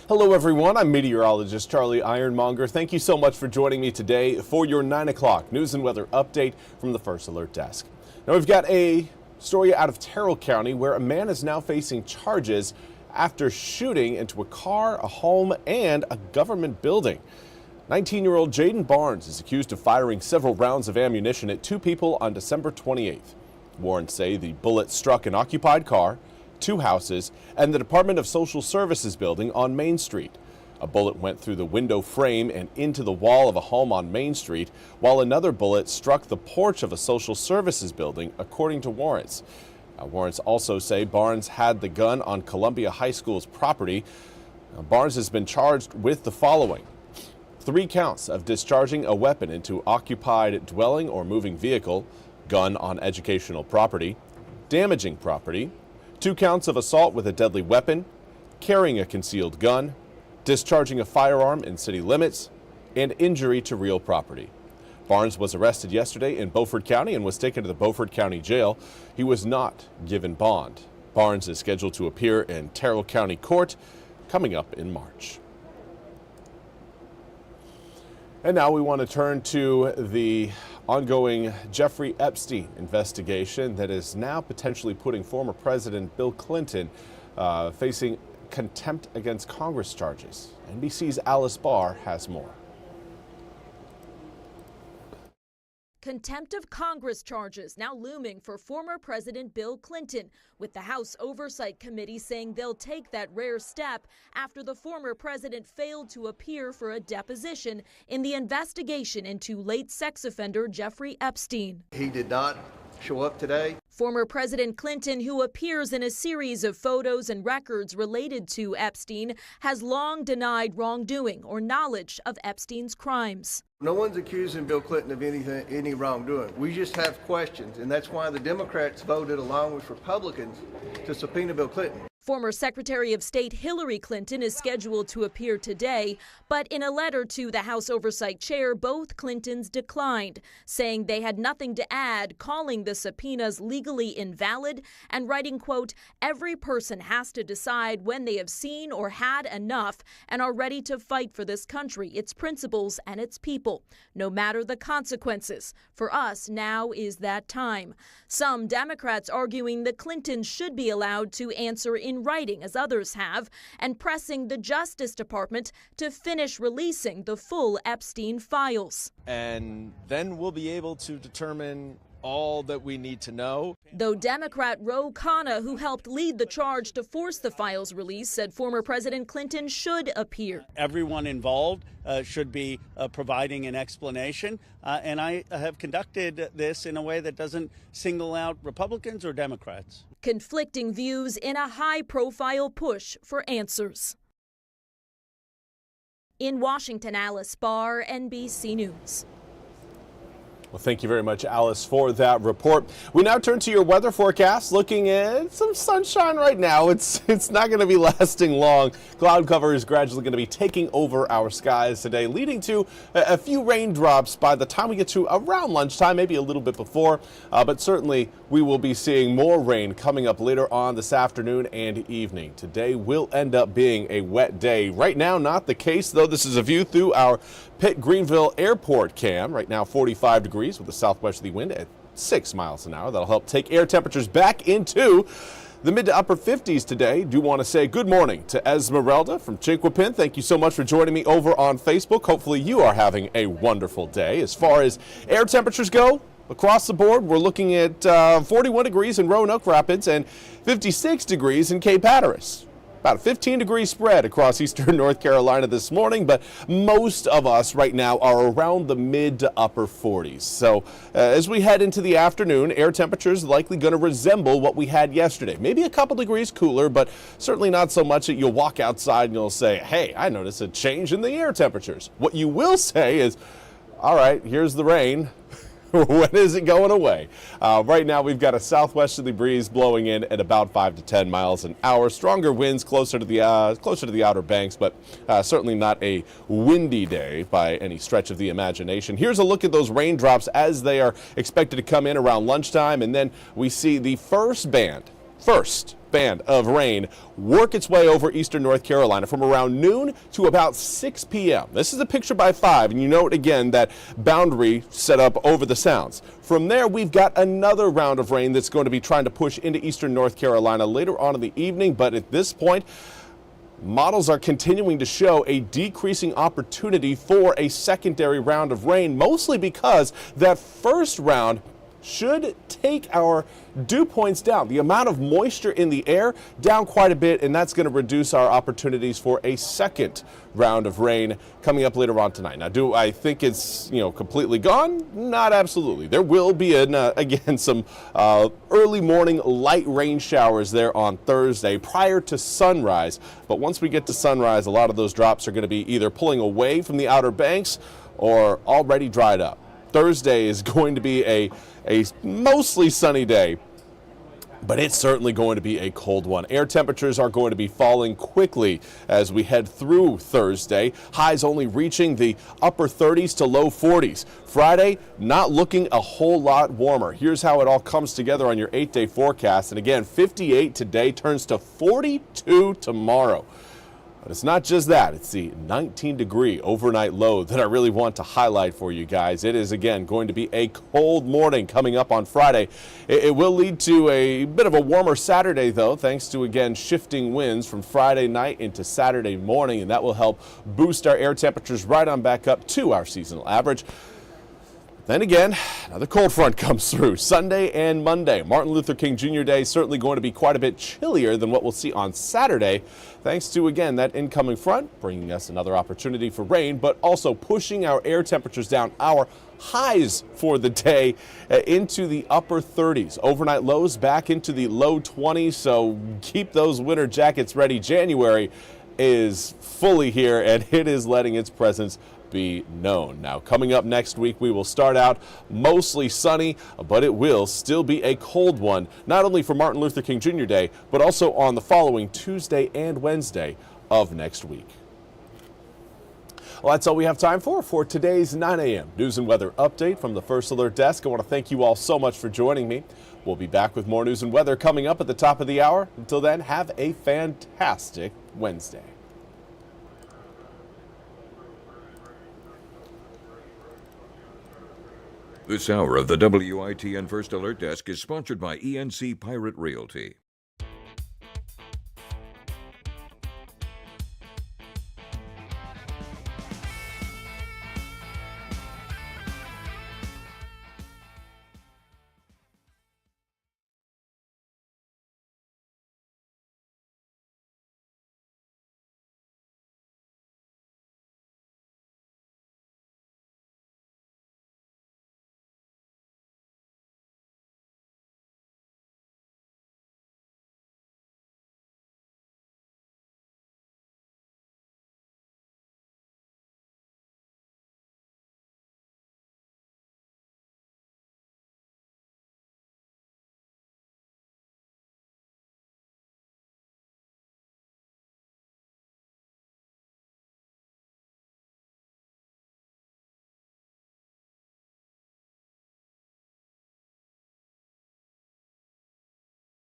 Hello everyone, I'm Meteorologist Charlie Ironmonger. Thank you so much for joining me today for your 9 o'clock news and weather update from the First Alert Desk. Now we've got a story out of Terrell County where a man is now facing charges after shooting into a car, a home, and a government building. 19-year-old Jaden Barnes is accused of firing several rounds of ammunition at two people on December 28th. Warrants say the bullet struck an occupied car, two houses, and the Department of Social Services building on Main Street. A bullet went through the window frame and into the wall of a home on Main Street, while another bullet struck the porch of a social services building, according to warrants. Warrants also say Barnes had the gun on Columbia High School's property. Barnes has been charged with the following: 3 counts of discharging a weapon into occupied dwelling or moving vehicle, gun on educational property, damaging property, 2 counts of assault with a deadly weapon, carrying a concealed gun, discharging a firearm in city limits, and injury to real property. Barnes was arrested yesterday in Beaufort County and was taken to the Beaufort County Jail. He was not given bond. Barnes is scheduled to appear in Terrell County Court coming up in March. And now we want to turn to the ongoing Jeffrey Epstein investigation that is now potentially putting former President Bill Clinton facing contempt against Congress charges. NBC's Alice Barr has more. Contempt of Congress charges now looming for former President Bill Clinton, with the House Oversight Committee saying they'll take that rare step after the former president failed to appear for a deposition in the investigation into late sex offender Jeffrey Epstein. He did not show up today. Former President Clinton, who appears in a series of photos and records related to Epstein, has long denied wrongdoing or knowledge of Epstein's crimes. No one's accusing Bill Clinton of any wrongdoing. We just have questions, and that's why the Democrats voted along with Republicans to subpoena Bill Clinton. Former Secretary of State Hillary Clinton is scheduled to appear today, but in a letter to the House Oversight Chair, both Clintons declined, saying they had nothing to add, calling the subpoenas legally invalid, and writing, quote, "Every person has to decide when they have seen or had enough and are ready to fight for this country, its principles, and its people, no matter the consequences. For us, now is that time." Some Democrats arguing the Clintons should be allowed to answer in writing, as others have, and pressing the Justice Department to finish releasing the full Epstein files. And then we'll be able to determine all that we need to know. Though Democrat Ro Khanna, who helped lead the charge to force the files release, said former President Clinton should appear. Everyone involved should be providing an explanation, and I have conducted this in a way that doesn't single out Republicans or Democrats. Conflicting views in a high-profile push for answers. In Washington, Alice Barr, NBC News. Well, thank you very much, Alice, for that report. We now turn to your weather forecast, looking at some sunshine right now. It's not going to be lasting long. Cloud cover is gradually going to be taking over our skies today, leading to a few raindrops by the time we get to around lunchtime, maybe a little bit before. But certainly we will be seeing more rain coming up later on this afternoon and evening. Today will end up being a wet day. Right now, not the case, though. This is a view through our Pitt Greenville Airport cam. Right now, 45 degrees with a southwesterly wind at 6 miles an hour. That'll help take air temperatures back into the mid to upper 50s today. Do want to say good morning to Esmeralda from Chinquapin. Thank you so much for joining me over on Facebook. Hopefully you are having a wonderful day. As far as air temperatures go, across the board, we're looking at 41 degrees in Roanoke Rapids and 56 degrees in Cape Hatteras. About a 15-degree spread across eastern North Carolina this morning, but most of us right now are around the mid to upper 40s. So as we head into the afternoon, air temperatures likely going to resemble what we had yesterday. Maybe a couple degrees cooler, but certainly not so much that you'll walk outside and you'll say, hey, I noticed a change in the air temperatures. What you will say is, all right, here's the rain. When is it going away? Right now, we've got a southwesterly breeze blowing in at about 5 to 10 miles an hour. Stronger winds closer to the Outer Banks, but certainly not a windy day by any stretch of the imagination. Here's a look at those raindrops as they are expected to come in around lunchtime, and then we see the first band band of rain work its way over eastern North Carolina from around noon to about 6 p.m. This is a picture by 5, and you note again that boundary set up over the sounds. From there, we've got another round of rain that's going to be trying to push into eastern North Carolina later on in the evening, but at this point, models are continuing to show a decreasing opportunity for a secondary round of rain, mostly because that first round should take our dew points down, the amount of moisture in the air down quite a bit, and that's going to reduce our opportunities for a second round of rain coming up later on tonight. Now, do I think it's completely gone? Not absolutely. There will be again some early morning light rain showers there on Thursday prior to sunrise, but once we get to sunrise, a lot of those drops are going to be either pulling away from the Outer Banks or already dried up. Thursday is going to be a mostly sunny day, but it's certainly going to be a cold one. Air temperatures are going to be falling quickly as we head through Thursday. Highs only reaching the upper 30s to low 40s. Friday, not looking a whole lot warmer. Here's how it all comes together on your 8-day forecast. And again, 58 today turns to 42 tomorrow. But it's not just that, it's the 19-degree overnight low that I really want to highlight for you guys. It is, again, going to be a cold morning coming up on Friday. It will lead to a bit of a warmer Saturday, though, thanks to, again, shifting winds from Friday night into Saturday morning, and that will help boost our air temperatures right on back up to our seasonal average. Then again, another cold front comes through Sunday and Monday. Martin Luther King Jr. Day is certainly going to be quite a bit chillier than what we'll see on Saturday, thanks to, again, that incoming front bringing us another opportunity for rain, but also pushing our air temperatures down. Our highs for the day into the upper 30s. Overnight lows back into the low 20s, so keep those winter jackets ready. January is fully here, and it is letting its presence be known. Now, coming up next week, we will start out mostly sunny, but it will still be a cold one, not only for Martin Luther King Jr. Day, but also on the following Tuesday and Wednesday of next week. Well, that's all we have time for today's 9 a.m. news and weather update from the First Alert Desk. I want to thank you all so much for joining me. We'll be back with more news and weather coming up at the top of the hour. Until then, have a fantastic Wednesday. This hour of the WITN First Alert Desk is sponsored by ENC Pirate Realty.